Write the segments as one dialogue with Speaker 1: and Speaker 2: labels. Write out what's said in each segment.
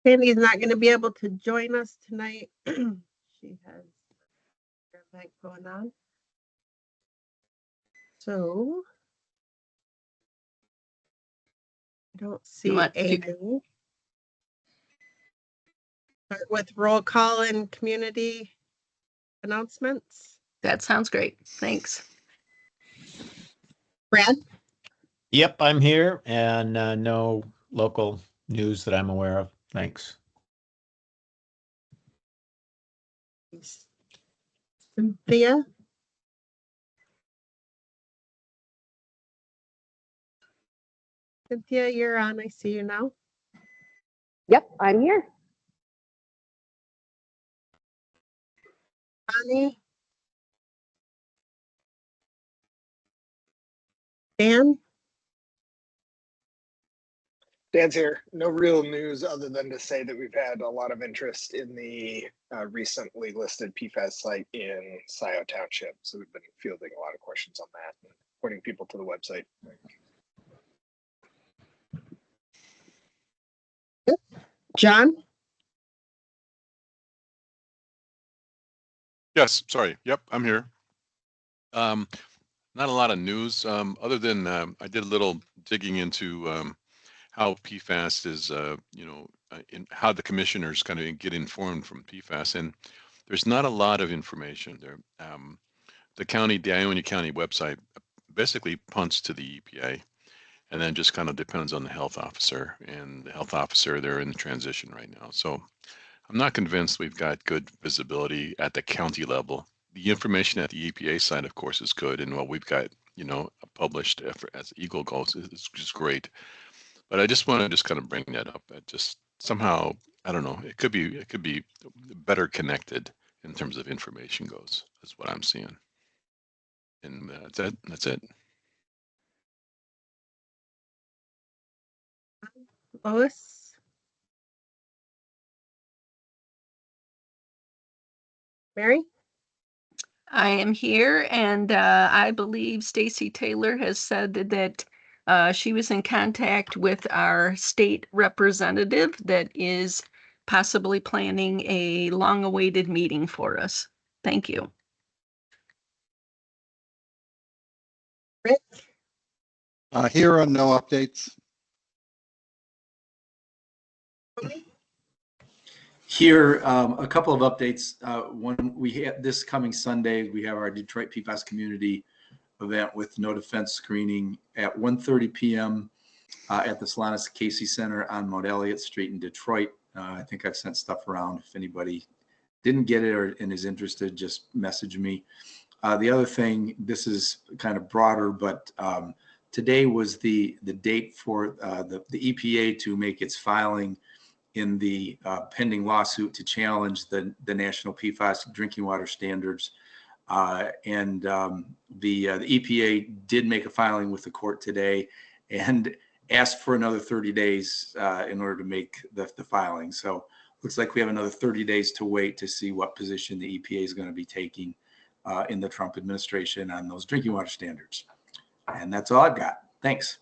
Speaker 1: Sandy's not going to be able to join us tonight. She has an event going on. So I don't see Amy. Start with roll call and community announcements.
Speaker 2: That sounds great. Thanks.
Speaker 1: Brad?
Speaker 3: Yep, I'm here, and no local news that I'm aware of. Thanks.
Speaker 1: Cynthia? Cynthia, you're on. I see you now.
Speaker 4: Yep, I'm here.
Speaker 1: Bonnie? Dan?
Speaker 5: Dan's here. No real news other than to say that we've had a lot of interest in the recently listed PFAS site in Scioto Township. So we've been fielding a lot of questions on that and pointing people to the website.
Speaker 1: John?
Speaker 6: Yes, sorry. Yep, I'm here. Not a lot of news other than I did a little digging into how PFAS is, in how the commissioners kind of get informed from PFAS, and there's not a lot of information there. The Ionia County website basically punts to the EPA, and then just kind of depends on the health officer. And the health officer, they're in the transition right now, so I'm not convinced we've got good visibility at the county level. The information at the EPA side, of course, is good, and what we've got, published as Eagle goes is just great. But I just want to just kind of bring that up. It just somehow, I don't know, it could be better connected in terms of information goes, is what I'm seeing. And that's it.
Speaker 1: Lois? Mary?
Speaker 2: I am here, and I believe Stacy Taylor has said that she was in contact with our state representative that is possibly planning a long-awaited meeting for us. Thank you.
Speaker 1: Rick?
Speaker 7: Here are no updates.
Speaker 8: Here, a couple of updates. One, we have this coming Sunday, we have our Detroit PFAS community event with no defense screening at 1:30 p.m. At the Solanas Casey Center on Mount Elliott Street in Detroit. I think I've sent stuff around. If anybody didn't get it and is interested, just message me. The other thing, this is kind of broader, but today was the date for the EPA to make its filing in the pending lawsuit to challenge the national PFAS drinking water standards. And the EPA did make a filing with the court today and asked for another 30 days in order to make the filing. So looks like we have another 30 days to wait to see what position the EPA is going to be taking in the Trump administration on those drinking water standards. And that's all I've got. Thanks.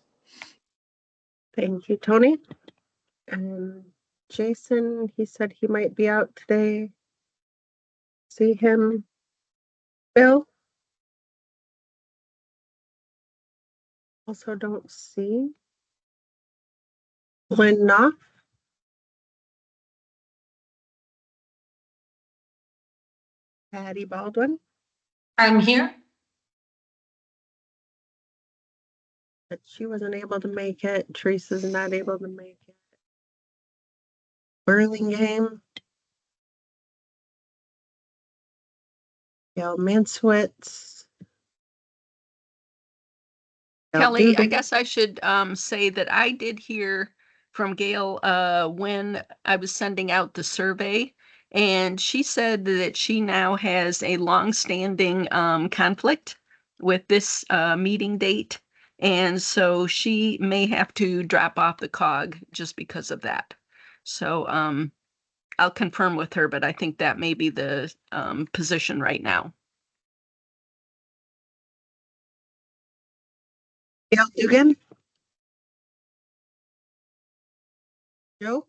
Speaker 1: Thank you, Tony. Jason, he said he might be out today. See him. Bill? Also don't see. Lynn Knopf? Patty Baldwin?
Speaker 9: I'm here.
Speaker 1: But she wasn't able to make it. Teresa's not able to make it. Burlingame. Gail Manswitz.
Speaker 2: Kelly, I guess I should say that I did hear from Gail when I was sending out the survey, and she said that she now has a long-standing conflict with this meeting date, and so she may have to drop off the cog just because of that. So I'll confirm with her, but I think that may be the position right now.
Speaker 1: Gail Dugan? Joe?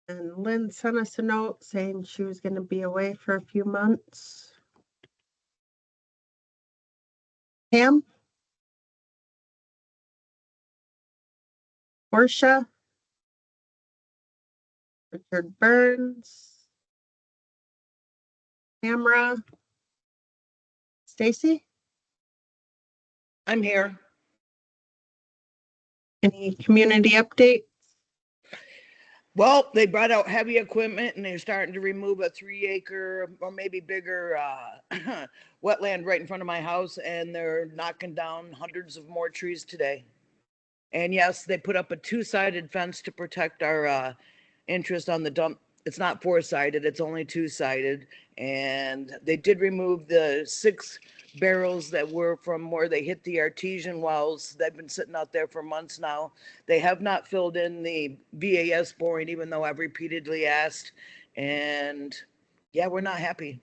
Speaker 1: And Lynn sent us a note saying she was going to be away for a few months. Pam? Portia? Richard Burns? Tamara? Stacy?
Speaker 9: I'm here.
Speaker 1: Any community update?
Speaker 9: Well, they brought out heavy equipment and they're starting to remove a 3-acre or maybe bigger wetland right in front of my house, and they're knocking down hundreds of more trees today. And yes, they put up a 2-sided fence to protect our interest on the dump. It's not 4-sided, it's only 2-sided. And they did remove the 6 barrels that were from where they hit the artesian wells. They've been sitting out there for months now. They have not filled in the VAS boring, even though I've repeatedly asked. And yeah, we're not happy.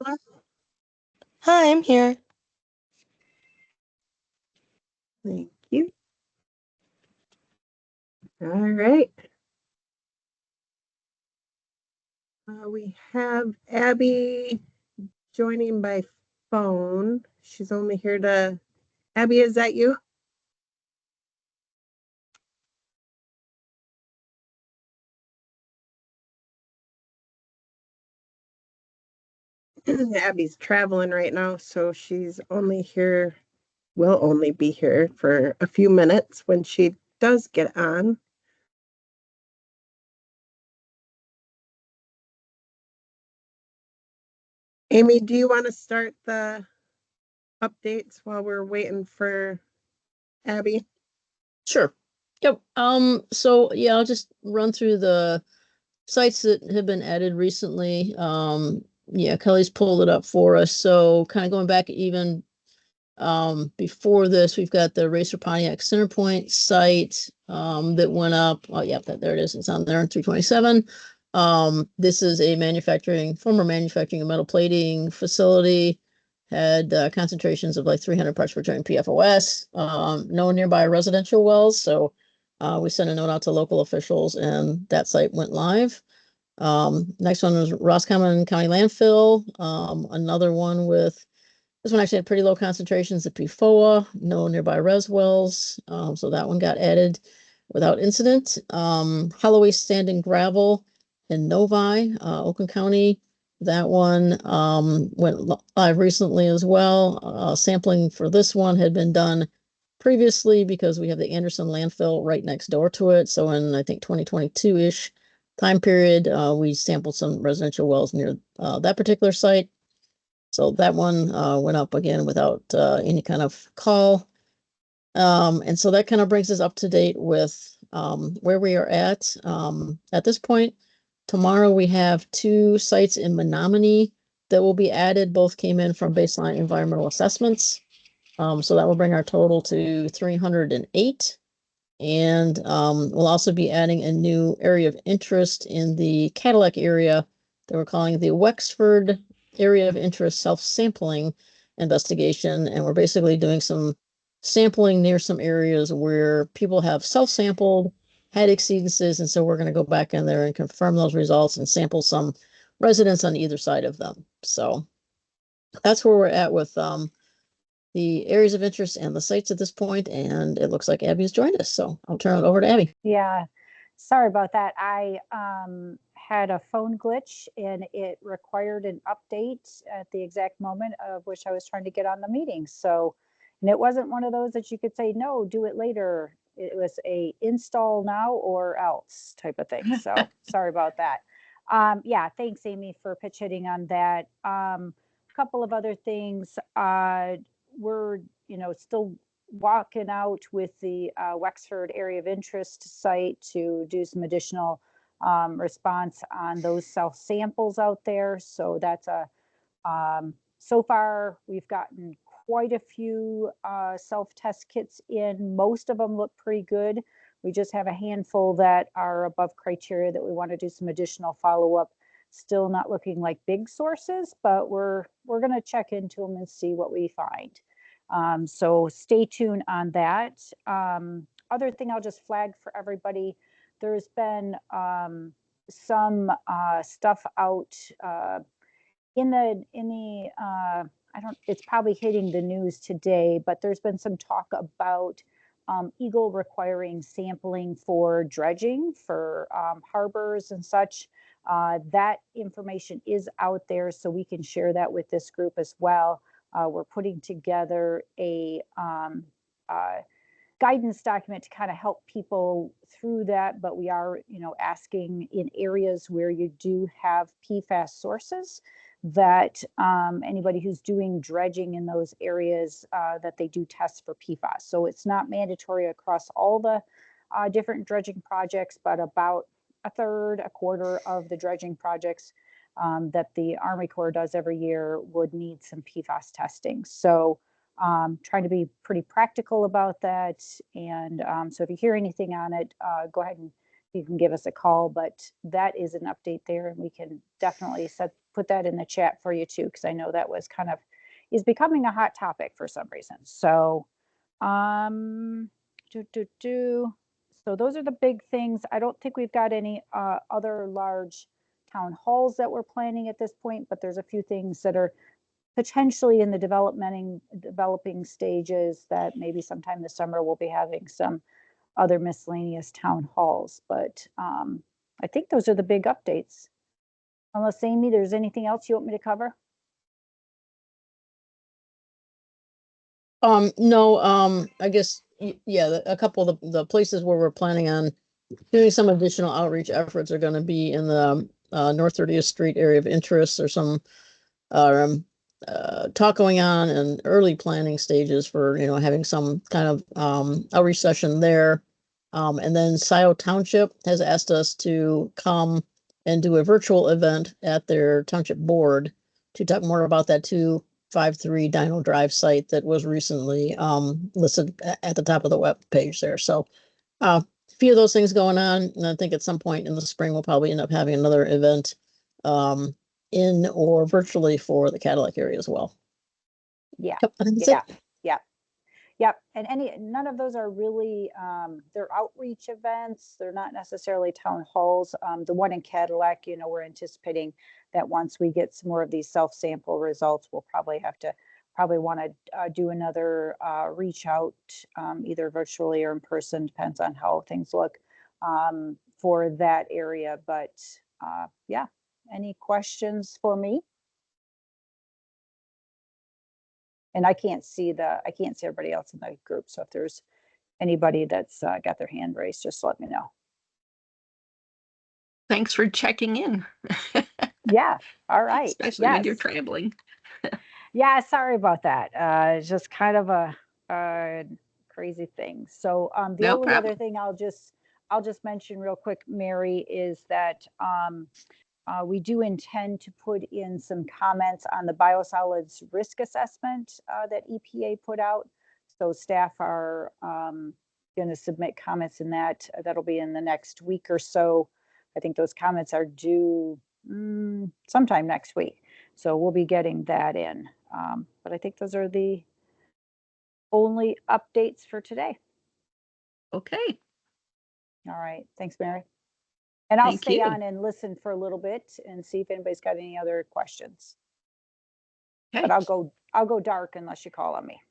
Speaker 10: Hi, I'm here.
Speaker 1: Thank you. All right. We have Abby joining by phone. She's only here to, Abby, is that you? Abby's traveling right now, so she's only here, will only be here for a few minutes when she does get on. Amy, do you want to start the updates while we're waiting for Abby?
Speaker 10: Sure. Yep. So yeah, I'll just run through the sites that have been added recently. Yeah, Kelly's pulled it up for us. So kind of going back even before this, we've got the Racer Pontiac Centerpoint site that went up. Oh, yeah, there it is. It's on there in 327. This is a former manufacturing and metal plating facility. Had concentrations of like 300 parts per trillion PFOS. No nearby residential wells, so we sent a note out to local officials, and that site went live. Next one was Roscommon County Landfill. Another one with, this one actually had pretty low concentrations of PFOA, no nearby res wells. So that one got added without incident. Holloway Sand and Gravel in Novi, Oakland County. That one went live recently as well. Sampling for this one had been done previously because we have the Anderson landfill right next door to it. So in, I think, 2022-ish time period, we sampled some residential wells near that particular site. So that one went up again without any kind of call. And so that kind of brings us up to date with where we are at. At this point, tomorrow we have 2 sites in Menominee that will be added. Both came in from baseline environmental assessments. So that will bring our total to 308. And we'll also be adding a new area of interest in the Cadillac area that we're calling the Wexford Area of Interest Self-Sampling Investigation. And we're basically doing some sampling near some areas where people have self-sampled, had exceedances. And so we're going to go back in there and confirm those results and sample some residents on either side of them. So that's where we're at with the areas of interest and the sites at this point, and it looks like Abby's joined us, so I'll turn it over to Abby.
Speaker 11: Yeah, sorry about that. I had a phone glitch and it required an update at the exact moment of which I was trying to get on the meeting. So, and it wasn't one of those that you could say, no, do it later. It was a install now or else type of thing. So sorry about that. Yeah, thanks, Amy, for pitch hitting on that. A couple of other things. We're, still walking out with the Wexford Area of Interest site to do some additional response on those self samples out there. So that's so far we've gotten quite a few self-test kits in. Most of them look pretty good. We just have a handful that are above criteria that we want to do some additional follow-up. Still not looking like big sources, but we're going to check into them and see what we find. So stay tuned on that. Other thing I'll just flag for everybody, there's been some stuff out in the it's probably hitting the news today, but there's been some talk about Eagle requiring sampling for dredging for harbors and such. That information is out there, so we can share that with this group as well. We're putting together a guidance document to kind of help people through that, but we are, asking in areas where you do have PFAS sources that anybody who's doing dredging in those areas that they do test for PFAS. So it's not mandatory across all the different dredging projects, but about a third, a quarter of the dredging projects that the Army Corps does every year would need some PFAS testing. So trying to be pretty practical about that. And so if you hear anything on it, go ahead and you can give us a call, but that is an update there, and we can definitely put that in the chat for you too, because I know that was is becoming a hot topic for some reason. So so those are the big things. I don't think we've got any other large town halls that we're planning at this point, but there's a few things that are potentially in the developing stages that maybe sometime this summer we'll be having some other miscellaneous town halls. But I think those are the big updates. Unless, Amy, there's anything else you want me to cover?
Speaker 10: No, I guess, yeah, a couple of the places where we're planning on doing some additional outreach efforts are going to be in the North 30th Street area of interest. Or some talk going on in early planning stages for, having some kind of outreach session there. And then Scioto Township has asked us to come and do a virtual event at their township board to talk more about that 253 Dino Drive site that was recently listed at the top of the web page there. So a few of those things going on. And I think at some point in the spring, we'll probably end up having another event in or virtually for the Cadillac area as well.
Speaker 11: Yeah.
Speaker 10: Yep, I think that's
Speaker 11: Yeah.
Speaker 10: it.
Speaker 11: Yep. And none of those are really, they're outreach events. They're not necessarily town halls. The one in Cadillac, we're anticipating that once we get some more of these self-sample results, we'll probably want to do another reach out, either virtually or in person, depends on how things look for that area. But yeah, any questions for me? And I can't see everybody else in the group. So if there's anybody that's got their hand raised, just let me know.
Speaker 2: Thanks for checking in.
Speaker 11: Yeah. All right.
Speaker 2: Especially when you're traveling.
Speaker 11: Yeah. Sorry about that. It's just kind of a crazy thing. So the
Speaker 2: No
Speaker 11: only
Speaker 2: problem.
Speaker 11: other thing I'll just mention real quick, Mary, is that we do intend to put in some comments on the biosolids risk assessment that EPA put out. So staff are going to submit comments in that. That'll be in the next week or so. I think those comments are due sometime next week. So we'll be getting that in. But I think those are the only updates for today.
Speaker 2: Okay.
Speaker 11: All right. Thanks, Mary. And I'll
Speaker 2: Thank
Speaker 11: stay
Speaker 2: you.
Speaker 11: on and listen for a little bit and see if anybody's got any other questions.
Speaker 2: Okay.
Speaker 11: But I'll go dark unless you call on me.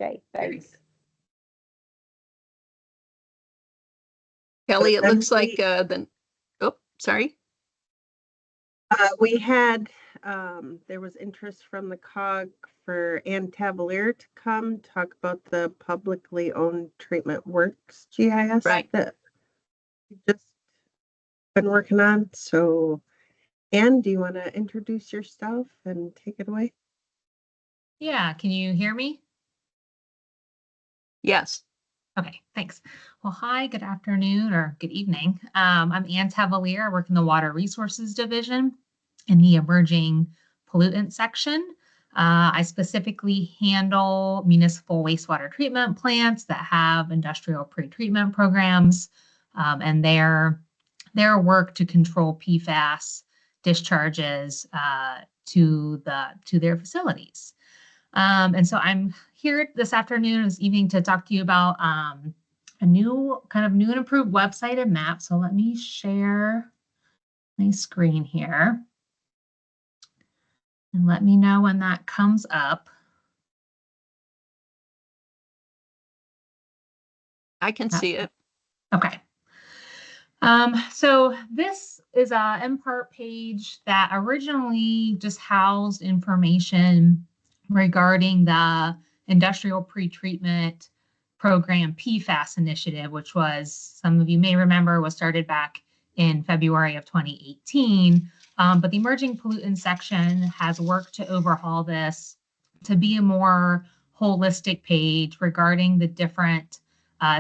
Speaker 11: Okay, thanks.
Speaker 2: Kelly, it
Speaker 1: Then
Speaker 2: looks like sorry.
Speaker 1: We had, there was interest from the COG for Ann Tavalier to come talk about the publicly owned treatment works GIS
Speaker 2: Right.
Speaker 1: that we've just been working on. So Ann, do you want to introduce yourself and take it away?
Speaker 12: Yeah, can you hear me?
Speaker 2: Yes.
Speaker 12: Okay, thanks. Well, hi, good afternoon or good evening. I'm Ann Tavalier. I work in the Water Resources Division in the emerging pollutant section. I specifically handle municipal wastewater treatment plants that have industrial pretreatment programs and their work to control PFAS discharges to their facilities. And so I'm here this afternoon, this evening, to talk to you about a new and improved website and map. So let me share my screen here and let me know when that comes up.
Speaker 2: I can see it.
Speaker 12: Okay. So this is a MPART page that originally just housed information regarding the industrial pretreatment program PFAS initiative, which was, some of you may remember, was started back in February of 2018. But the emerging pollutant section has worked to overhaul this to be a more holistic page regarding the different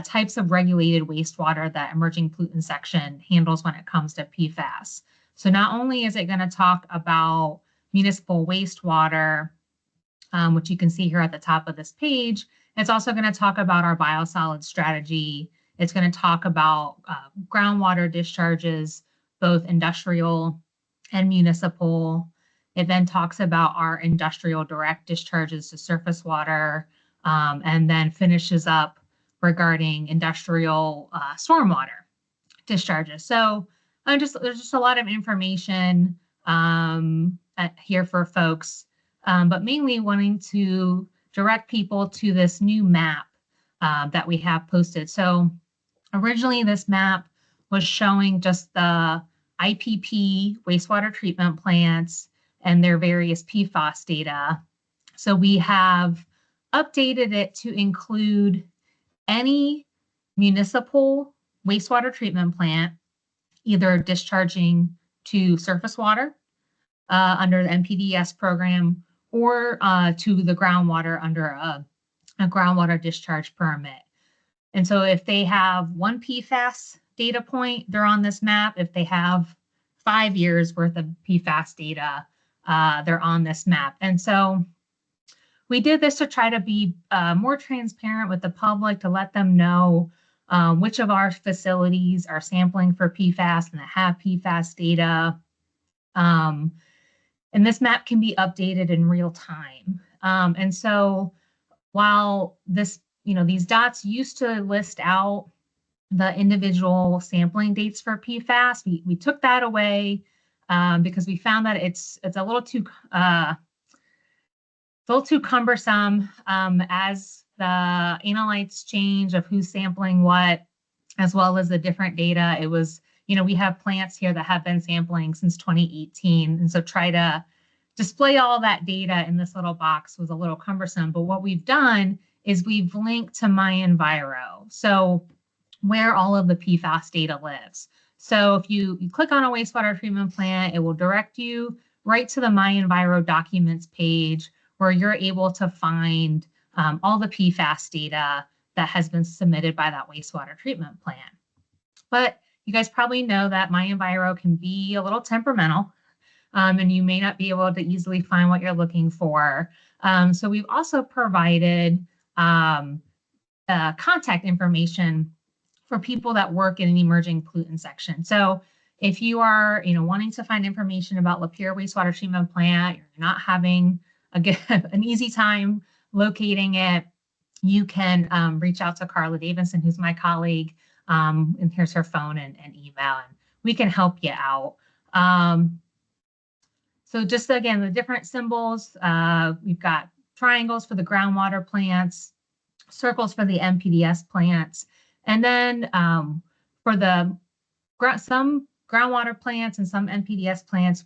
Speaker 12: types of regulated wastewater that emerging pollutant section handles when it comes to PFAS. So not only is it going to talk about municipal wastewater, which you can see here at the top of this page, it's also going to talk about our biosolids strategy. It's going to talk about groundwater discharges, both industrial and municipal. It then talks about our industrial direct discharges to surface water, and then finishes up regarding industrial stormwater discharges. So there's just a lot of information here for folks, but mainly wanting to direct people to this new map that we have posted. So originally this map was showing just the IPP wastewater treatment plants and their various PFAS data. So we have updated it to include any municipal wastewater treatment plant, either discharging to surface water under the MPDS program, or to the groundwater under a groundwater discharge permit. And so if they have one PFAS data point, they're on this map. If they have 5 years worth of PFAS data, they're on this map. And so we did this to try to be more transparent with the public, to let them know which of our facilities are sampling for PFAS and that have PFAS data. And this map can be updated in real time. And so while this, these dots used to list out the individual sampling dates for PFAS, we took that away because we found that it's a little too cumbersome as the analytes change of who's sampling what, as well as the different data. It was, we have plants here that have been sampling since 2018. And so try to display all that data in this little box was a little cumbersome. But what we've done is we've linked to MyEnviro, so where all of the PFAS data lives. So if you click on a wastewater treatment plant, it will direct you right to the MyEnviro documents page, where you're able to find all the PFAS data that has been submitted by that wastewater treatment plant. But you guys probably know that MyEnviro can be a little temperamental, and you may not be able to easily find what you're looking for. So we've also provided contact information for people that work in an emerging pollutant section. So if you are, wanting to find information about Lapeer wastewater treatment plant, you're not having an easy time locating it, you can reach out to Carla Davidson, who's my colleague, and here's her phone and email, and we can help you out. So just again, the different symbols, we've got triangles for the groundwater plants, circles for the MPDS plants, and then for the some groundwater plants and some MPDS plants,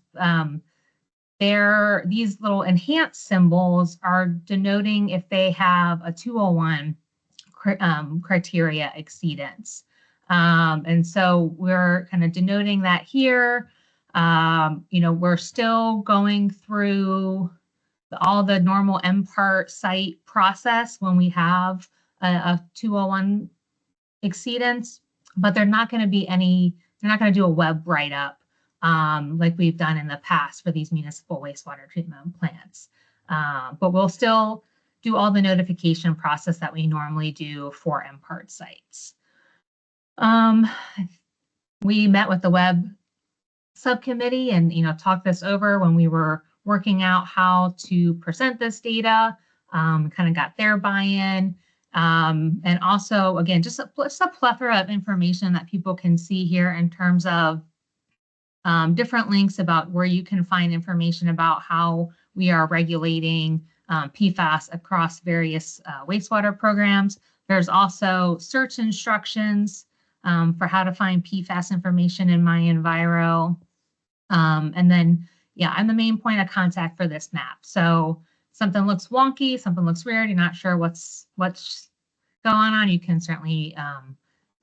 Speaker 12: these little enhanced symbols are denoting if they have a 201 criteria exceedance. And so we're kind of denoting that here. We're still going through all the normal MPART site process when we have a 201 exceedance, but they're not going to do a web write-up like we've done in the past for these municipal wastewater treatment plants. But we'll still do all the notification process that we normally do for MPART sites. We met with the web subcommittee and talked this over when we were working out how to present this data. kind of got their buy-in. And also, again, just a plethora of information that people can see here in terms of different links about where you can find information about how we are regulating PFAS across various wastewater programs. There's also search instructions for how to find PFAS information in My Enviro. And then, yeah, I'm the main point of contact for this map. So something looks wonky, something looks weird, you're not sure what's going on, you can certainly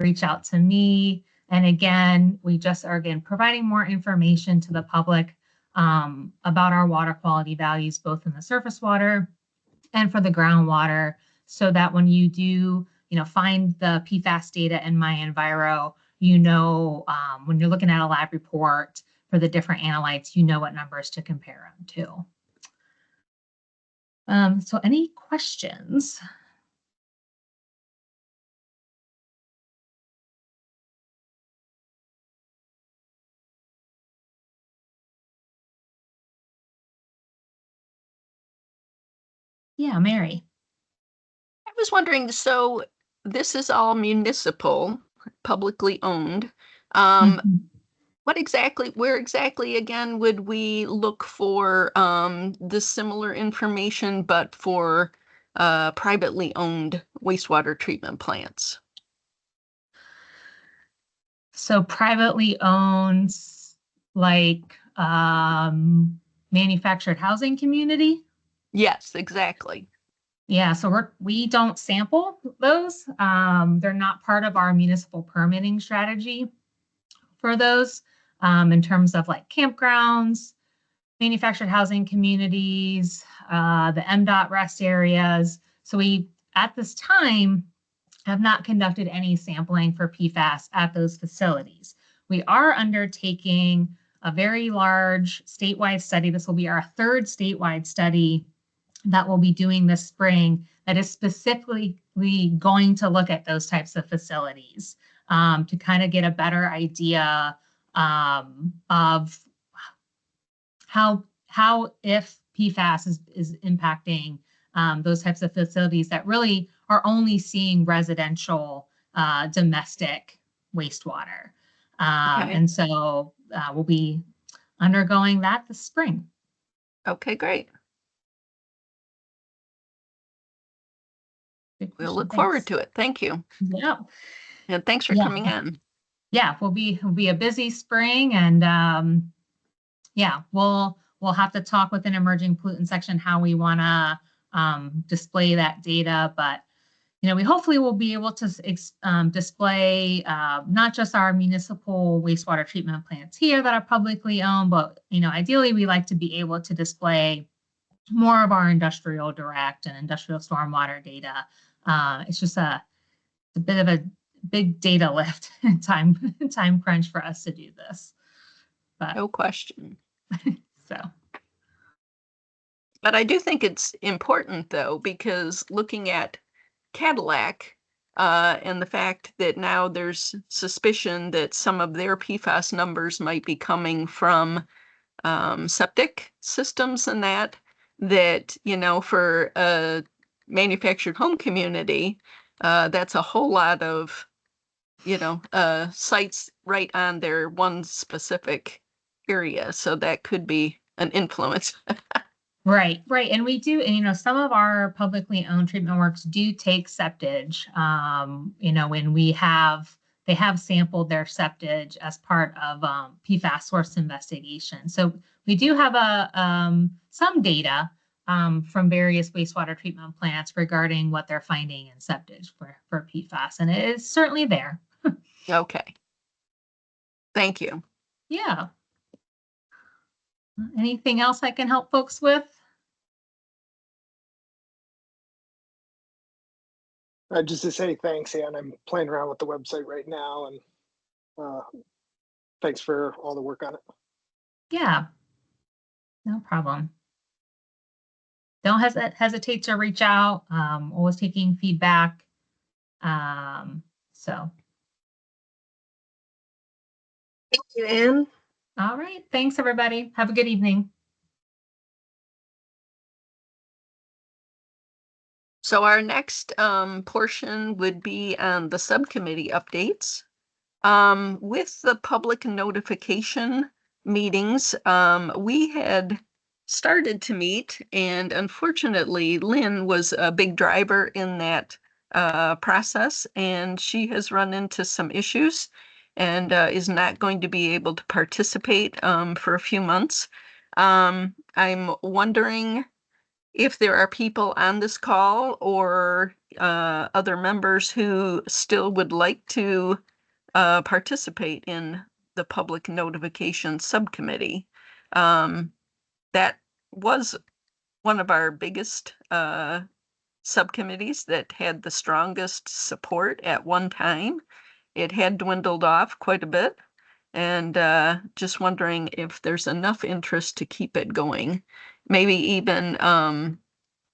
Speaker 12: reach out to me. And again, we just are providing more information to the public about our water quality values, both in the surface water and for the groundwater, so that when you do, find the PFAS data in My Enviro, when you're looking at a lab report for the different analytes, you know what numbers to compare them to. So any questions? Yeah, Mary.
Speaker 2: I was wondering, so this is all municipal, publicly owned. Where exactly again would we look for the similar information, but for privately owned wastewater treatment plants?
Speaker 12: So privately owned, like manufactured housing community?
Speaker 2: Yes, exactly.
Speaker 12: Yeah, so we don't sample those. They're not part of our municipal permitting strategy for those in terms of like campgrounds, manufactured housing communities, the MDOT rest areas. So we, at this time, have not conducted any sampling for PFAS at those facilities. We are undertaking a very large statewide study. This will be our third statewide study that we'll be doing this spring that is specifically going to look at those types of facilities to kind of get a better idea of how if PFAS is impacting those types of facilities that really are only seeing residential domestic wastewater.
Speaker 2: Okay.
Speaker 12: And so we'll be undergoing that this spring.
Speaker 2: Okay, great. We'll look forward to it. Thank you.
Speaker 12: Yeah.
Speaker 2: And thanks for coming in.
Speaker 12: Yeah, we'll be a busy spring, and yeah, we'll have to talk with an emerging pollutant section how we want to display that data, but we hopefully will be able to display not just our municipal wastewater treatment plants here that are publicly owned, but ideally we like to be able to display more of our industrial direct and industrial stormwater data. It's just a bit of a big data lift and time crunch for us to do this. But
Speaker 2: no question.
Speaker 12: So.
Speaker 2: But I do think it's important though, because looking at Cadillac and the fact that now there's suspicion that some of their PFAS numbers might be coming from septic systems and that for a manufactured home community, that's a whole lot of sites right on their one specific area. So that could be an influence.
Speaker 12: Right. And we do, and some of our publicly owned treatment works do take septage. When they have sampled their septage as part of PFAS source investigation. So we do have some data from various wastewater treatment plants regarding what they're finding in septage for PFAS, and it is certainly there.
Speaker 2: Okay. Thank you.
Speaker 12: Yeah. Anything else I can help folks with?
Speaker 5: Just to say thanks, Ann. I'm playing around with the website right now, and thanks for all the work on it.
Speaker 12: Yeah, no problem. Don't hesitate to reach out. Always taking feedback. So.
Speaker 1: Thank you, Ann.
Speaker 12: All right. Thanks, everybody. Have a good evening.
Speaker 2: So our next portion would be on the subcommittee updates. With the public notification meetings, we had started to meet, and unfortunately, Lynn was a big driver in that process, and she has run into some issues and is not going to be able to participate for a few months. I'm wondering if there are people on this call or other members who still would like to participate in the public notification subcommittee. That was one of our biggest subcommittees that had the strongest support at one time. It had dwindled off quite a bit, and just wondering if there's enough interest to keep it going. Maybe even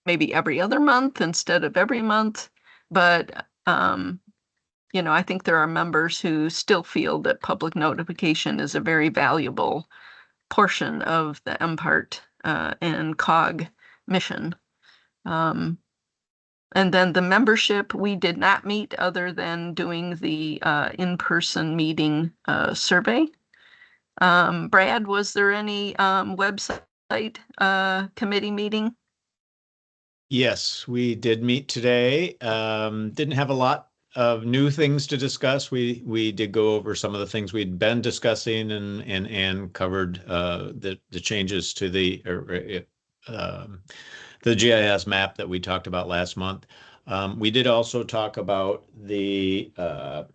Speaker 2: maybe every other month instead of every month, but you know, I think there are members who still feel that public notification is a very valuable portion of the MPART and COG mission. And then the membership, we did not meet other than doing the in-person meeting survey. Brad, was there any website committee meeting?
Speaker 3: Yes, we did meet today. Didn't have a lot of new things to discuss. We did go over some of the things we'd been discussing and covered the changes to the GIS map that we talked about last month. We did also talk about the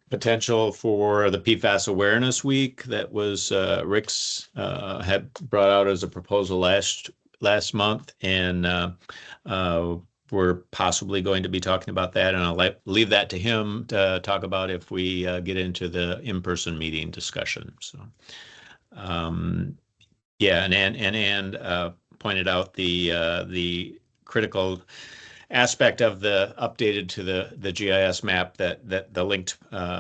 Speaker 3: potential for the PFAS Awareness Week that was Rick's had brought out as a proposal last month, and we're possibly going to be talking about that, and I'll leave that to him to talk about if we get into the in-person meeting discussion. So, yeah, and pointed out the critical aspect of the updated to the GIS map that the linked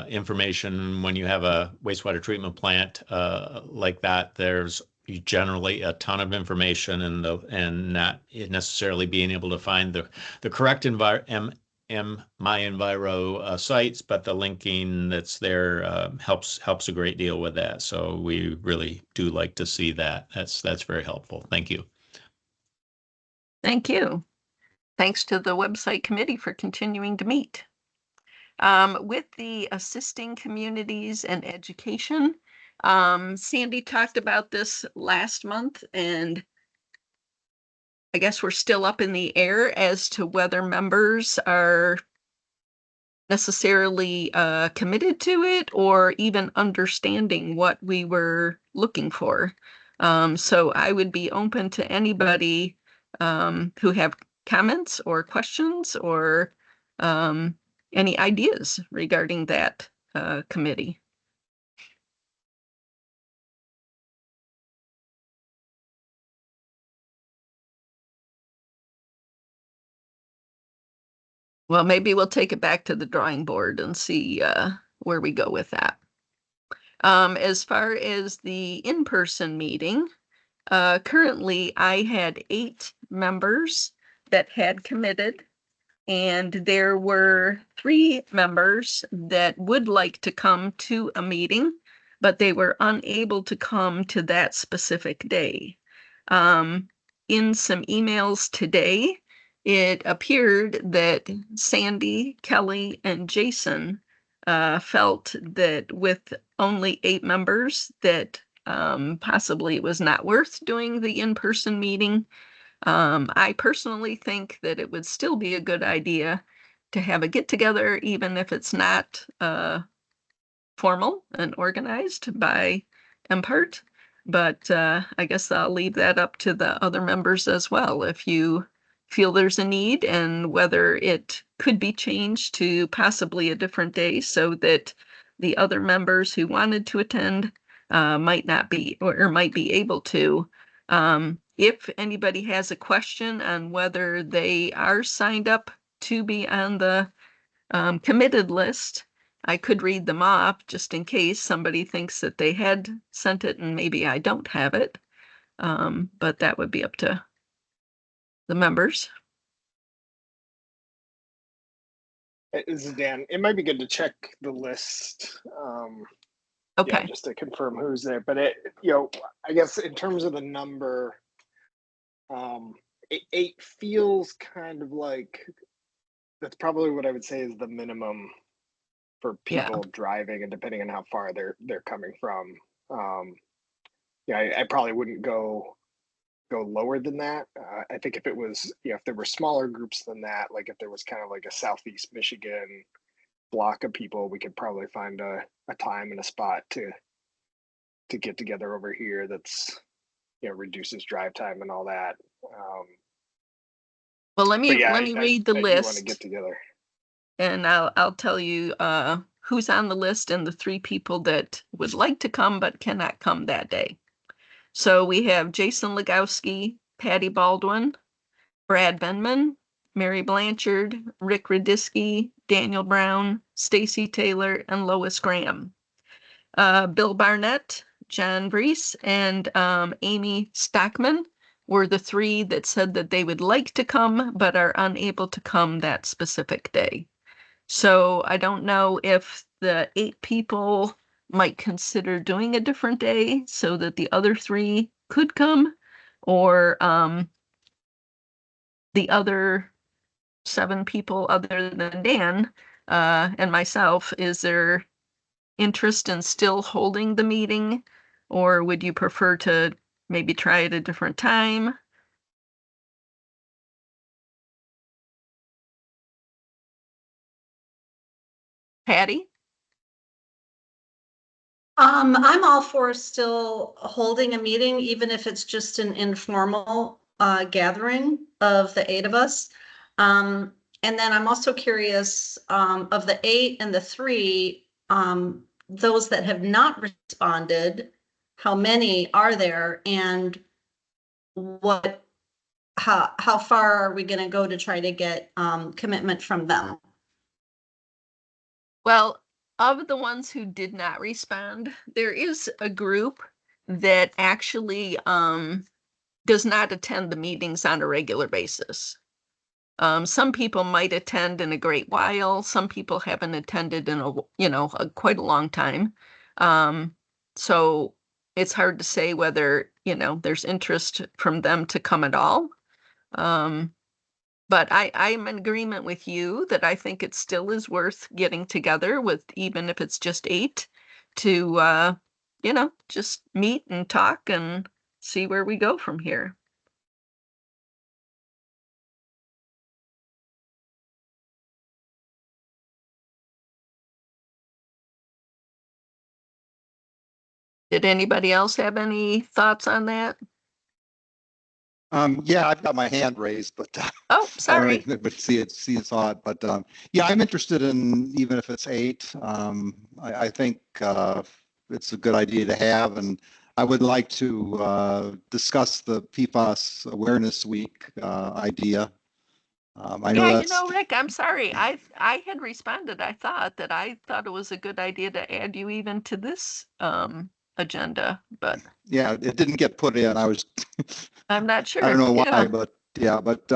Speaker 3: information when you have a wastewater treatment plant like that, there's generally a ton of information and not necessarily being able to find the correct MyEnviro sites, but the linking that's there helps a great deal with that. So we really do like to see that. That's very helpful. Thank you.
Speaker 2: Thank you. Thanks to the website committee for continuing to meet. With the assisting communities and education, Sandy talked about this last month, and I guess we're still up in the air as to whether members are necessarily committed to it or even understanding what we were looking for. So I would be open to anybody who have comments or questions or any ideas regarding that committee. Well, maybe we'll take it back to the drawing board and see where we go with that. As far as the in-person meeting, currently I had 8 members that had committed, and there were 3 members that would like to come to a meeting, but they were unable to come to that specific day. In some emails today, it appeared that Sandy, Kelly, and Jason felt that with only 8 members that possibly it was not worth doing the in-person meeting. I personally think that it would still be a good idea to have a get-together, even if it's not formal and organized by MPART. But I guess I'll leave that up to the other members as well. If you feel there's a need and whether it could be changed to possibly a different day so that the other members who wanted to attend might not be or might be able to. If anybody has a question on whether they are signed up to be on the committed list, I could read them off just in case somebody thinks that they had sent it and maybe I don't have it. But that would be up to the members.
Speaker 5: This is Dan. It might be good to check the list.
Speaker 2: Okay.
Speaker 5: Yeah, just to confirm who's there. But I guess in terms of the number, eight feels kind of like that's probably what I would say is the minimum for
Speaker 2: Yeah.
Speaker 5: people driving, and depending on how far they're coming from. I probably wouldn't go lower than that. I think if it was, if there were smaller groups than that, like if there was kind of like a Southeast Michigan block of people, we could probably find a time and a spot to get together over here. That's reduces drive time and all that.
Speaker 2: Well, let me
Speaker 5: Yeah,
Speaker 2: read the
Speaker 5: I do want to get
Speaker 2: list,
Speaker 5: together.
Speaker 2: and I'll tell you who's on the list and the 3 people that would like to come but cannot come that day. So we have Jason Legowski, Patty Baldwin, Brad Benman, Mary Blanchard, Rick Radisky, Daniel Brown, Stacy Taylor, and Lois Graham. Bill Barnett, John Brees, and Amy Stockman were the 3 that said that they would like to come but are unable to come that specific day. So I don't know if the 8 people might consider doing a different day so that the other 3 could come, or the other 7 people other than Dan and myself. Is there interest in still holding the meeting, or would you prefer to maybe try at a different time? Patty?
Speaker 13: I'm all for still holding a meeting, even if it's just an informal gathering of the 8 of us. And then I'm also curious, of the 8 and the 3, those that have not responded, how many are there, and how far are we going to go to try to get commitment from them?
Speaker 2: Well, of the ones who did not respond, there is a group that actually does not attend the meetings on a regular basis. Some people might attend in a great while. Some people haven't attended in quite a long time. So it's hard to say whether, there's interest from them to come at all. But I'm in agreement with you that I think it still is worth getting together with, even if it's just 8, to, just meet and talk and see where we go from here. Did anybody else have any thoughts on that?
Speaker 7: Yeah, I've got my hand raised, but
Speaker 2: Oh, sorry.
Speaker 7: I don't know, but see it's odd, but yeah, I'm interested in, even if it's 8. I think it's a good idea to have, and I would like to discuss the PFAS Awareness Week idea. I know
Speaker 2: Yeah,
Speaker 7: that's
Speaker 2: Rick, I'm sorry. I had responded. I thought it was a good idea to add you even to this agenda, but
Speaker 7: yeah, it didn't get put in. I was
Speaker 2: I'm not sure.
Speaker 7: I don't know why,
Speaker 2: Yeah.
Speaker 7: but yeah, but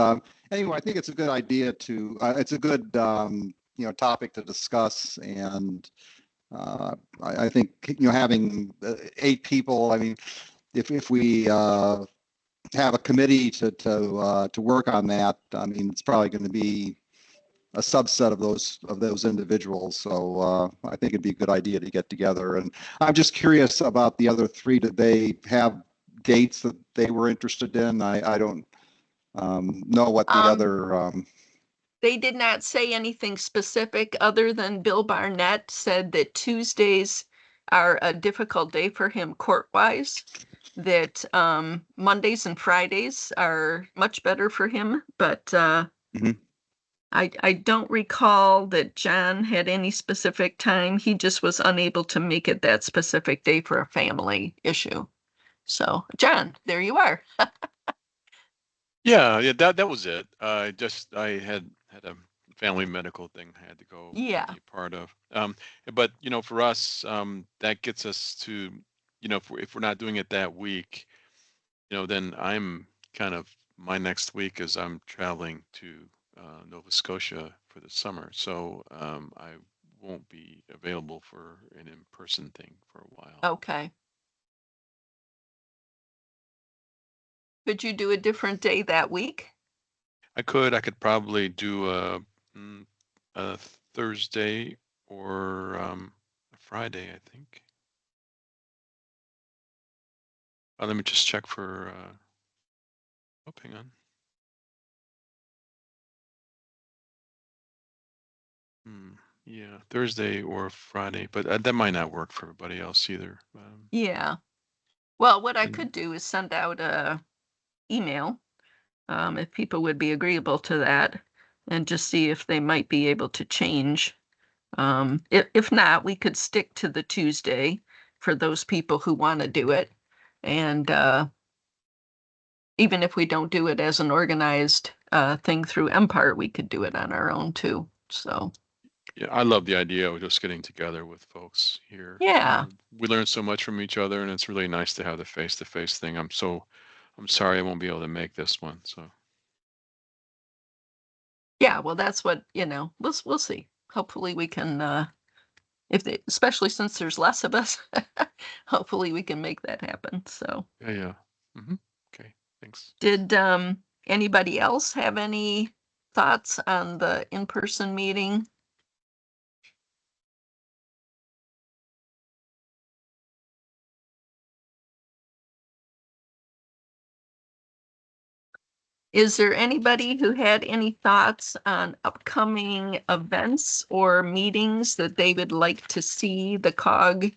Speaker 7: anyway, I think it's a good idea to it's a good topic to discuss, and I think having 8 people. I mean, if we have a committee to work on that, I mean, it's probably going to be a subset of those individuals. So I think it'd be a good idea to get together. And I'm just curious about the other 3. Did they have dates that they were interested in? I don't know what the other.
Speaker 2: They did not say anything specific other than Bill Barnett said that Tuesdays are a difficult day for him court-wise, that Mondays and Fridays are much better for him, but
Speaker 7: Mhm.
Speaker 2: I don't recall that John had any specific time. He just was unable to make it that specific day for a family issue. So, John, there you are.
Speaker 6: Yeah, that was it. I had a family medical thing I had to go
Speaker 2: Yeah.
Speaker 6: be a part of. But for us, that gets us to, if we're not doing it that week, then I'm kind of, my next week is I'm traveling to Nova Scotia for the summer, so I won't be available for an in-person thing for a while.
Speaker 2: Okay. Could you do a different day that week?
Speaker 6: I could probably do a Thursday or a Friday, I think. Let me just check for, oh, hang on. Yeah, Thursday or Friday, but that might not work for everybody else either.
Speaker 2: Yeah. Well, what I
Speaker 6: And-
Speaker 2: could do is send out a email, if people would be agreeable to that, and just see if they might be able to change. If not, we could stick to the Tuesday for those people who want to do it. And even if we don't do it as an organized thing through MPART, we could do it on our own too. So
Speaker 6: Yeah, I love the idea of just getting together with folks here.
Speaker 2: yeah.
Speaker 6: We learn so much from each other, and it's really nice to have the face-to-face thing. I'm sorry I won't be able to make this one. So
Speaker 2: Yeah, well, that's what, we'll see. Hopefully we can, especially since there's less of us, hopefully we can make that happen. So
Speaker 6: yeah. Okay, thanks.
Speaker 2: did anybody else have any thoughts on the in-person meeting? Is there anybody who had any thoughts on upcoming events or meetings that they would like to see the COG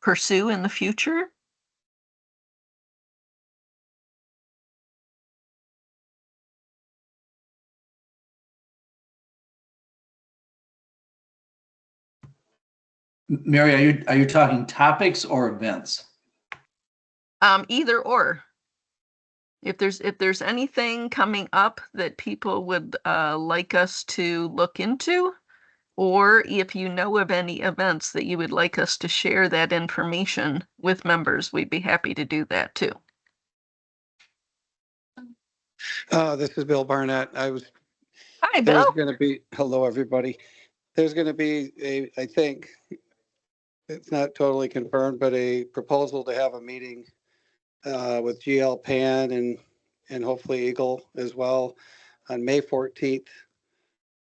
Speaker 2: pursue in the future?
Speaker 8: Mary, are you talking topics or events?
Speaker 2: Either or. If there's anything coming up that people would like us to look into, or if you know of any events that you would like us to share that information with members, we'd be happy to do that too.
Speaker 14: This is Bill Barnett.
Speaker 2: Hi,
Speaker 14: There's
Speaker 2: Bill.
Speaker 14: going to be, hello, everybody. There's going to be I think, it's not totally confirmed, but a proposal to have a meeting with GL Pan and hopefully Eagle as well on May 14th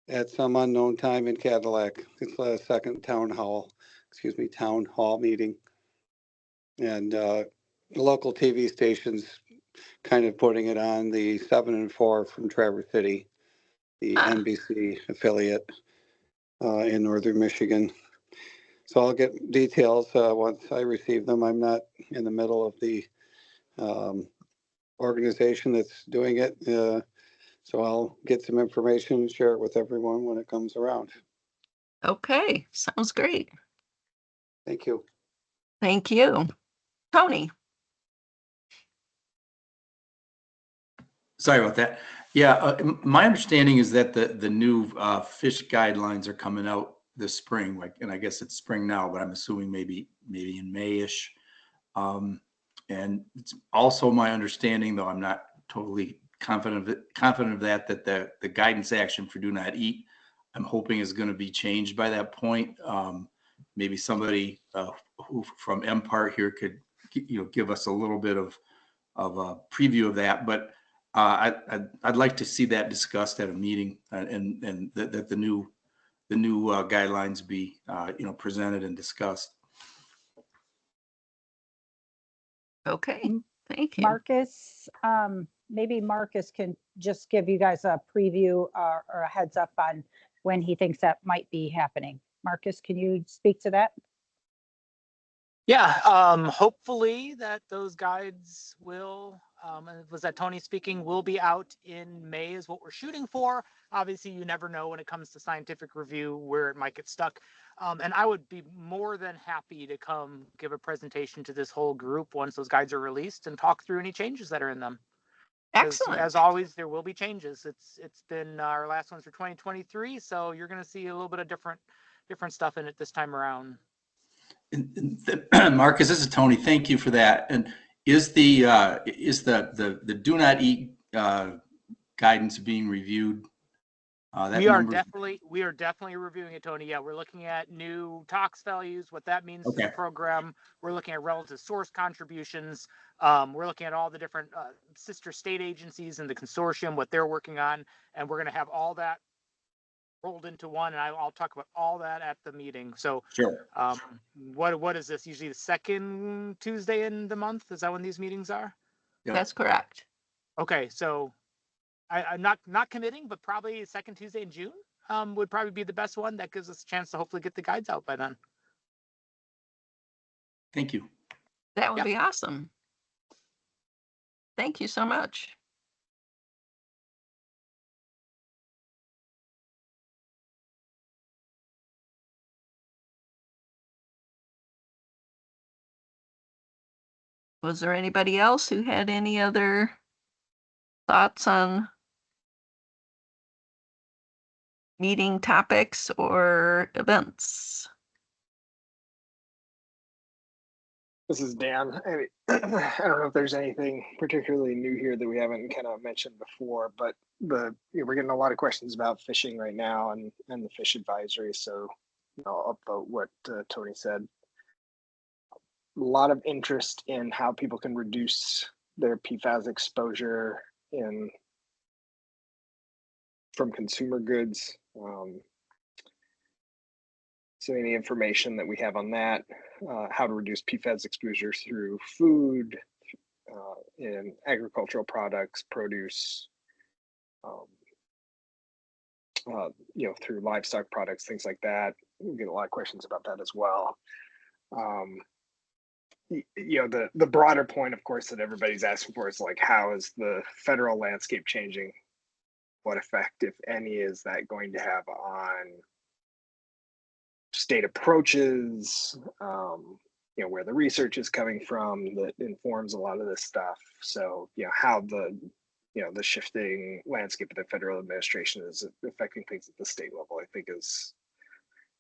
Speaker 14: at some unknown time in Cadillac. It's the second town hall meeting. And the local TV stations kind of putting it on, the 7 and 4 from Traverse City, the NBC affiliate in northern Michigan. So I'll get details once I receive them. I'm not in the middle of the organization that's doing it. So I'll get some information and share it with everyone when it comes around.
Speaker 2: Okay, sounds great.
Speaker 14: Thank you.
Speaker 2: Thank you. Tony.
Speaker 8: Sorry about that. Yeah, my understanding is that the new fish guidelines are coming out this spring, and I guess it's spring now, but I'm assuming maybe in May-ish. And it's also my understanding, though I'm not totally confident of that the guidance action for do not eat, I'm hoping is going to be changed by that point. Maybe somebody who from MPART here could give us a little bit of a preview of that, but I'd like to see that discussed at a meeting, and that the new guidelines be presented and discussed.
Speaker 2: Okay, thank you.
Speaker 11: Marcus, maybe Marcus can just give you guys a preview or a heads up on when he thinks that might be happening. Marcus, can you speak to that?
Speaker 15: Yeah, hopefully that those guides will, was that Tony speaking, will be out in May is what we're shooting for. Obviously, you never know when it comes to scientific review where it might get stuck. And I would be more than happy to come give a presentation to this whole group once those guides are released and talk through any changes that are in them.
Speaker 2: Excellent.
Speaker 15: As always, there will be changes. It's been our last ones for 2023, so you're going to see a little bit of different stuff in it this time around.
Speaker 8: Marcus, this is Tony. Thank you for that. And is the do not eat guidance being reviewed. That
Speaker 15: we are
Speaker 8: number.
Speaker 15: definitely reviewing it, Tony. Yeah, we're looking at new tox values, what that means to the program. We're looking at relative source contributions. We're looking at all the different sister state agencies and the consortium, what they're working on, and we're going to have all that rolled into one. And I'll talk about all that at the meeting. So,
Speaker 8: sure.
Speaker 15: What is this? Usually the second Tuesday in the month? Is that when these meetings are?
Speaker 2: Yep. That's correct.
Speaker 15: Okay, so I'm not committing, but probably second Tuesday in June would probably be the best one. That gives us a chance to hopefully get the guides out by then.
Speaker 8: Thank you.
Speaker 2: That would be awesome. Thank you so much. Was there anybody else who had any other thoughts on meeting topics or events?
Speaker 5: This is Dan. I don't know if there's anything particularly new here that we haven't kind of mentioned before, but we're getting a lot of questions about fishing right now and the fish advisory. So I'll upvote what Tony said. A lot of interest in how people can reduce their PFAS exposure from consumer goods. So any information that we have on that, how to reduce PFAS exposure through food, in agricultural products, produce, through livestock products, things like that. We get a lot of questions about that as well. The broader point, of course, that everybody's asking for is like, how is the federal landscape changing? What effect, if any, is that going to have on state approaches, where the research is coming from that informs a lot of this stuff. So, how the shifting landscape of the federal administration is affecting things at the state level, I think is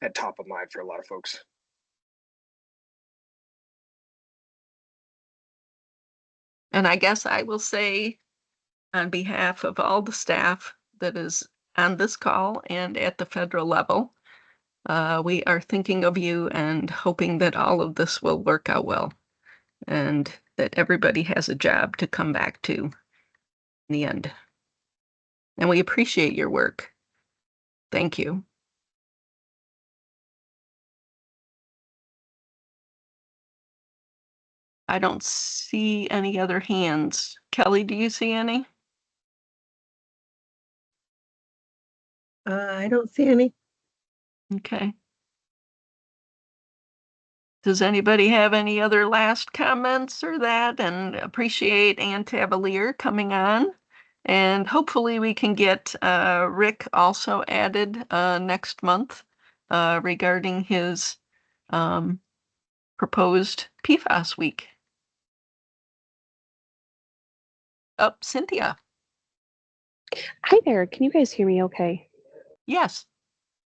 Speaker 5: at top of mind for a lot of folks.
Speaker 2: And I guess I will say on behalf of all the staff that is on this call and at the federal level, we are thinking of you and hoping that all of this will work out well and that everybody has a job to come back to in the end. And we appreciate your work. Thank you. I don't see any other hands. Kelly, do you see any?
Speaker 1: I don't see any.
Speaker 2: Okay. Does anybody have any other last comments or that? And appreciate Ann Tavalier coming on. And hopefully we can get Rick also added next month regarding his proposed PFAS week. Oh, Cynthia.
Speaker 4: Hi there. Can you guys hear me okay?
Speaker 2: Yes.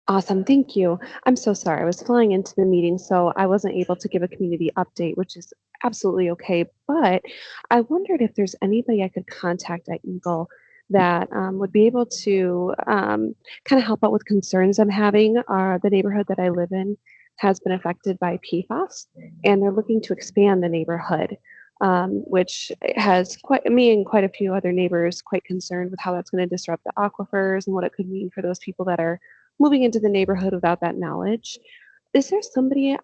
Speaker 4: Awesome. Thank you. I'm so sorry. I was flying into the meeting, so I wasn't able to give a community update, which is absolutely okay. But I wondered if there's anybody I could contact at Eagle that would be able to kind of help out with concerns I'm having. The neighborhood that I live in has been affected by PFAS, and they're looking to expand the neighborhood, which has me and quite a few other neighbors quite concerned with how that's going to disrupt the aquifers and what it could mean for those people that are moving into the neighborhood without that knowledge. Is there somebody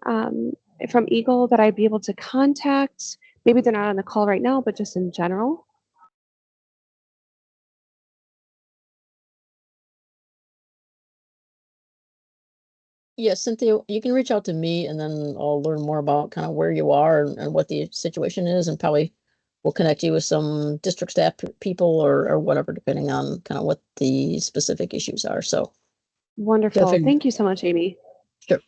Speaker 4: from Eagle that I'd be able to contact? Maybe they're not on the call right now, but just in general.
Speaker 10: Yes, Cynthia, you can reach out to me and then I'll learn more about kind of where you are and what the situation is, and probably we'll connect you with some district staff people or whatever, depending on kind of what the specific issues are. So
Speaker 4: wonderful. Thank you so much, Amy.
Speaker 10: Sure.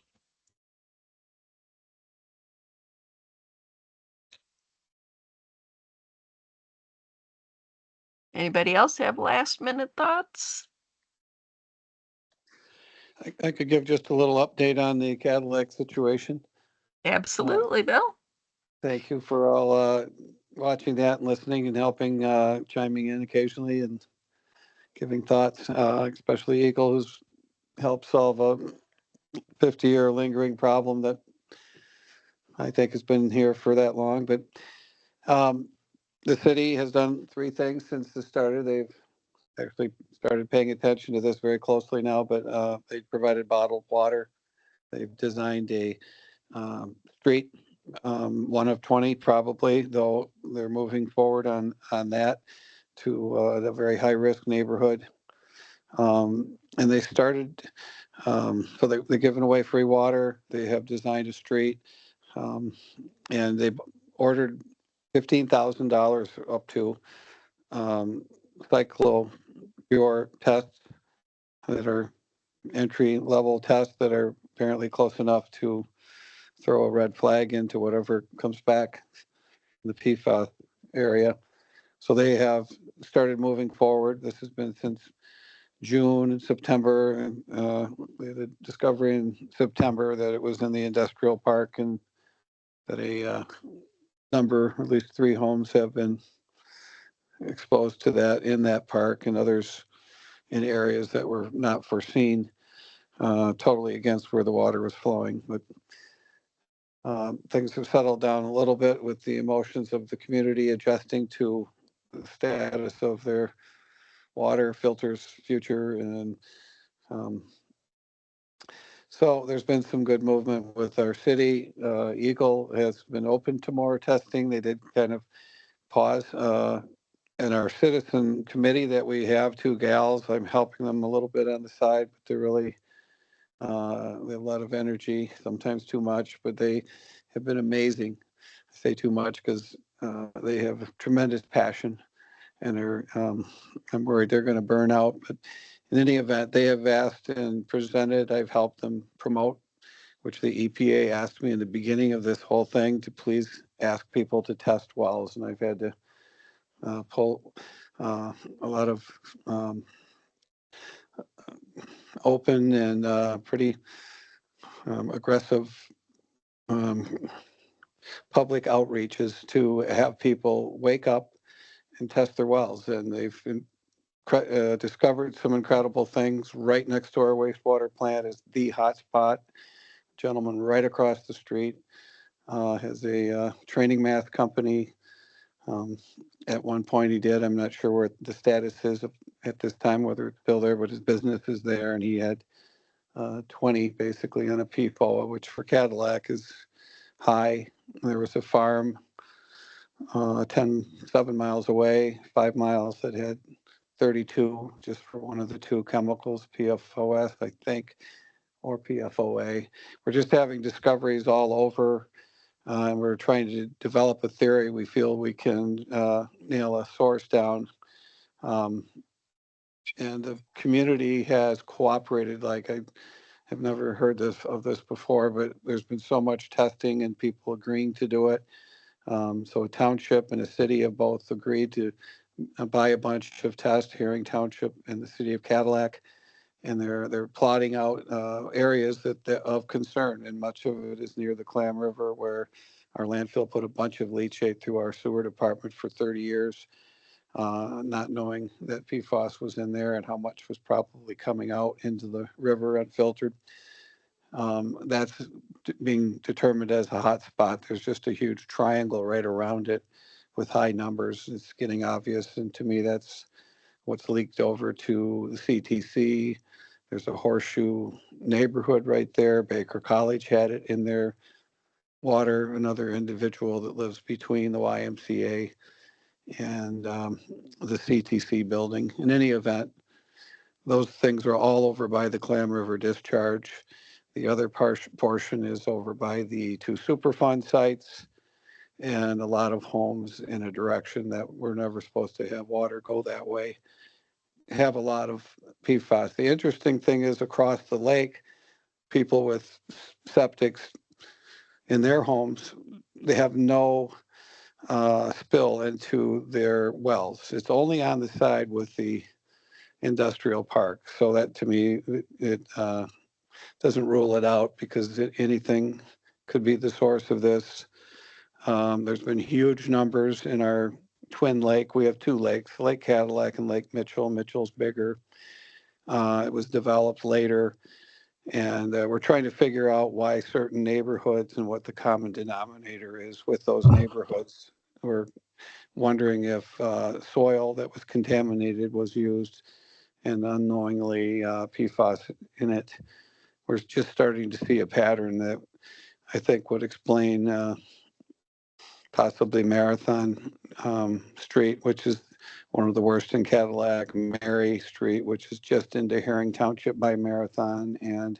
Speaker 2: Anybody else have last minute thoughts?
Speaker 14: I could give just a little update on the Cadillac situation.
Speaker 2: Absolutely, Bill.
Speaker 14: Thank you for all watching that and listening and helping, chiming in occasionally. And giving thoughts, especially Eagle, who's helped solve a 50-year lingering problem that I think has been here for that long. But the city has done 3 things since this started. They've actually started paying attention to this very closely now, but they provided bottled water. They've designed a street, one of 20 probably, though they're moving forward on that to the very high risk neighborhood. And they started, so they're giving away free water. They have designed a street, and they ordered $15,000 up to cyclo pure tests that are entry level tests that are apparently close enough to throw a red flag into whatever comes back in the PFAS area. So they have started moving forward. This has been since June and September, and we had a discovery in September that it was in the industrial park, and that a number, at least 3 homes have been exposed to that in that park, and others in areas that were not foreseen, totally against where the water was flowing. But things have settled down a little bit with the emotions of the community adjusting to the status of their water filters future. And so there's been some good movement with our city. Eagle has been open to more testing. They did kind of pause. And our citizen committee that we have, 2 gals, I'm helping them a little bit on the side, but they're really, they have a lot of energy, sometimes too much, but they have been amazing. I say too much because they have tremendous passion, and they're, I'm worried they're going to burn out. But in any event, they have asked and presented, I've helped them promote, which the EPA asked me in the beginning of this whole thing to please ask people to test wells. And I've had to pull a lot of open and pretty aggressive public outreaches to have people wake up and test their wells. And they've discovered some incredible things. Right next to our wastewater plant is the hotspot. Gentleman right across the street has a training math company. At one point he did. I'm not sure where the status is at this time, whether it's still there, but his business is there, and he had 20 basically on a PFOA, which for Cadillac is high. There was a farm 7 miles away, 5 miles, that had 32 just for one of the 2 chemicals, PFOS, I think, or PFOA. We're just having discoveries all over. And we're trying to develop a theory. We feel we can nail a source down. And the community has cooperated. Like, I have never heard of this before, but there's been so much testing and people agreeing to do it. So a township and a city have both agreed to buy a bunch of tests, Herring Township and the city of Cadillac. And they're plotting out areas that of concern, and much of it is near the Clam River, where our landfill put a bunch of leachate through our sewer department for 30 years, not knowing that PFAS was in there and how much was probably coming out into the river unfiltered. That's being determined as a hot spot. There's just a huge triangle right around it with high numbers. It's getting obvious, and to me, that's what's leaked over to the CTC. There's a horseshoe neighborhood right there. Baker College had it in their water. Another individual that lives between the YMCA and the CTC building. In any event, those things are all over by the Clam River discharge. The other portion is over by the 2 Superfund sites, and a lot of homes in a direction that we're never supposed to have water go that way have a lot of PFAS. The interesting thing is, across the lake, people with septics in their homes, they have no spill into their wells. It's only on the side with the industrial park. So that, to me, it doesn't rule it out, because anything could be the source of this. There's been huge numbers in our twin lake. We have two lakes, Lake Cadillac and Lake Mitchell. Mitchell's bigger. It was developed later. And we're trying to figure out why certain neighborhoods and what the common denominator is with those neighborhoods. We're wondering if soil that was contaminated was used and unknowingly PFAS in it. We're just starting to see a pattern that I think would explain possibly Marathon Street, which is one of the worst in Cadillac, Mary Street, which is just into Herring Township by Marathon, and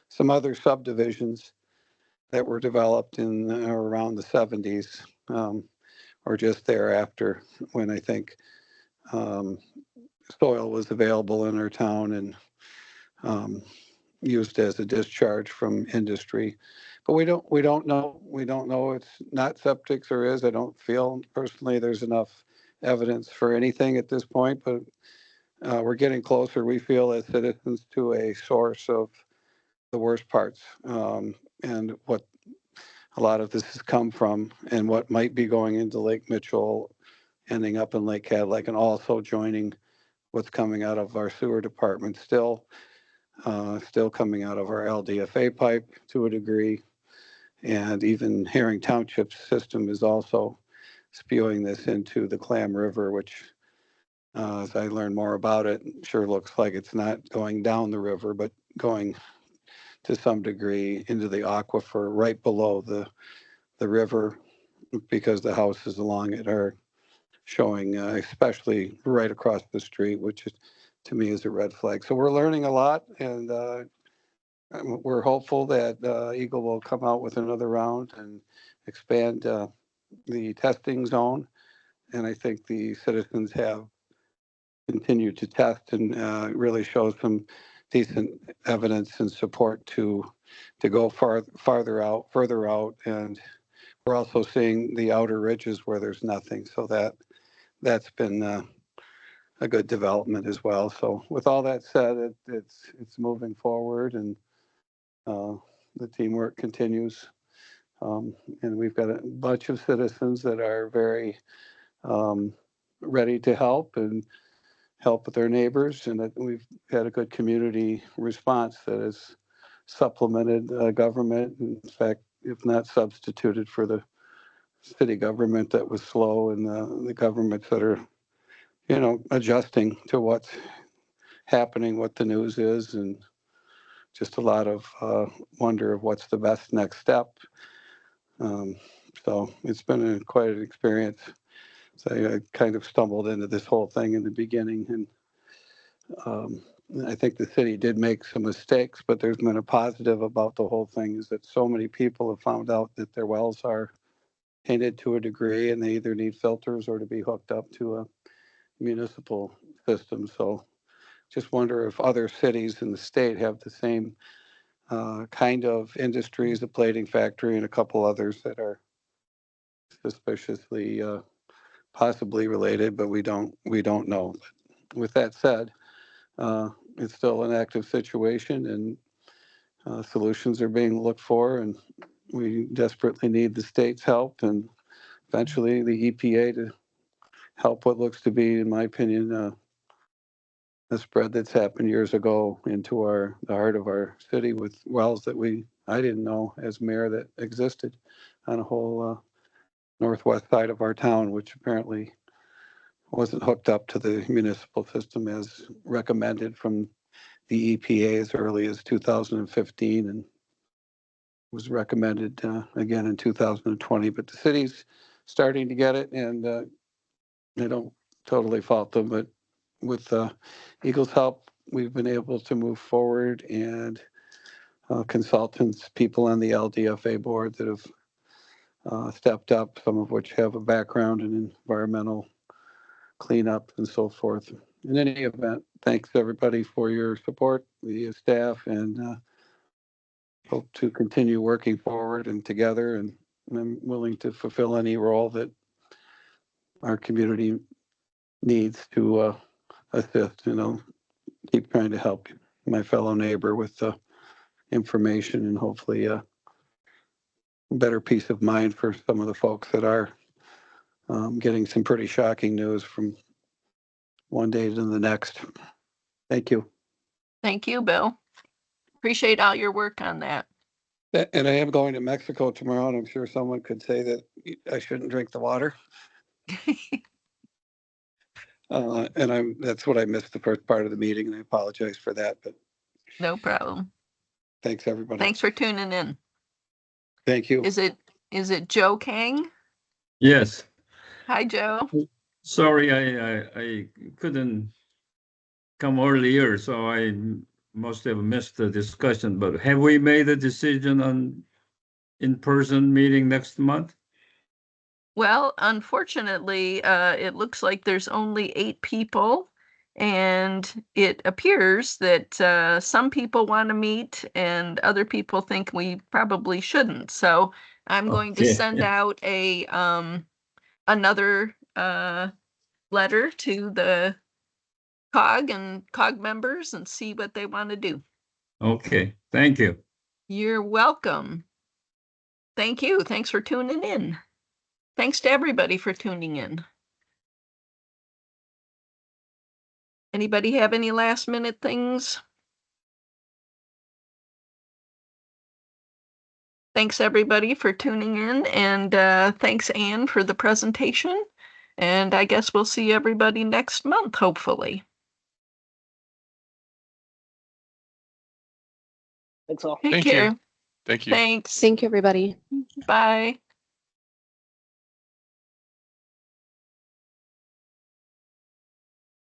Speaker 14: some other subdivisions that were developed in around the 70s or just thereafter, when I think soil was available in our town and used as a discharge from industry. But we don't know. We don't know. It's not septics or is. I don't feel personally there's enough evidence for anything at this point, but we're getting closer, we feel, as citizens, to a source of the worst parts, and what a lot of this has come from, and what might be going into Lake Mitchell, ending up in Lake Cadillac, and also joining what's coming out of our sewer department, still coming out of our LDFA pipe to a degree. And even Herring Township's system is also spewing this into the Clam River, which, as I learn more about it, sure looks like it's not going down the river, but going to some degree into the aquifer right below the river, because the houses along it are showing, especially right across the street, which is, to me, is a red flag. So we're learning a lot, and we're hopeful that Eagle will come out with another round and expand the testing zone. And I think the citizens have continued to test and really show some decent evidence and support to go further out. And we're also seeing the outer ridges where there's nothing. So that's been a good development as well. So with all that said, it's moving forward, and the teamwork continues. And we've got a bunch of citizens that are very ready to help and help with their neighbors. And that we've had a good community response that has supplemented government. In fact, if not substituted for the city government that was slow, and the governments that are, adjusting to what's happening, what the news is, and just a lot of wonder of what's the best next step. So it's been quite an experience. So I kind of stumbled into this whole thing in the beginning, and I think the city did make some mistakes, but there's been a positive about the whole thing, is that so many people have found out that their wells are tainted to a degree, and they either need filters or to be hooked up to a municipal system. So just wonder if other cities in the state have the same kind of industries, the plating factory and a couple others that are suspiciously possibly related, but we don't know. But with that said, it's still an active situation, and solutions are being looked for, and we desperately need the state's help, and eventually the EPA to help what looks to be, in my opinion, a spread that's happened years ago into the heart of our city with wells that I didn't know as mayor that existed on a whole northwest side of our town, which apparently wasn't hooked up to the municipal system as recommended from the EPA as early as 2015, and was recommended again in 2020. But the city's starting to get it, and I don't totally fault them, but with Eagle's help, we've been able to move forward, and consultants, people on the LDFA board that have stepped up, some of which have a background in environmental cleanup and so forth. In any event, thanks everybody for your support, the staff, and hope to continue working forward and together. And I'm willing to fulfill any role that our community needs to assist, keep trying to help my fellow neighbor with information, and hopefully better peace of mind for some of the folks that are getting some pretty shocking news from one day to the next. Thank you.
Speaker 2: Thank you, Bill. Appreciate all your work on that.
Speaker 14: And I am going to Mexico tomorrow, and I'm sure someone could say that I shouldn't drink the water. And that's what I missed the first part of the meeting, and I apologize for that, but
Speaker 2: No problem.
Speaker 14: thanks, everybody.
Speaker 2: Thanks for tuning in.
Speaker 14: Thank you.
Speaker 2: Is it Joe Kang?
Speaker 16: Yes.
Speaker 2: Hi, Joe.
Speaker 16: Sorry, I couldn't come earlier, so I must have missed the discussion, but have we made a decision on in-person meeting next month?
Speaker 2: Well, unfortunately, it looks like there's only 8 people, and it appears that some people want to meet and other people think we probably shouldn't. So I'm going to
Speaker 16: Okay.
Speaker 2: send out a another letter to the COG and COG members and see what they want to do.
Speaker 16: Okay, thank you.
Speaker 2: You're welcome. Thank you. Thanks for tuning in. Thanks to everybody for tuning in. Anybody have any last minute things? Thanks everybody for tuning in, and thanks Anne for the presentation. And I guess we'll see everybody next month, hopefully.
Speaker 5: Thanks all.
Speaker 2: Take
Speaker 6: Thank
Speaker 2: care.
Speaker 6: you. Thank you.
Speaker 2: Thanks.
Speaker 4: Thank you, everybody.
Speaker 2: Bye.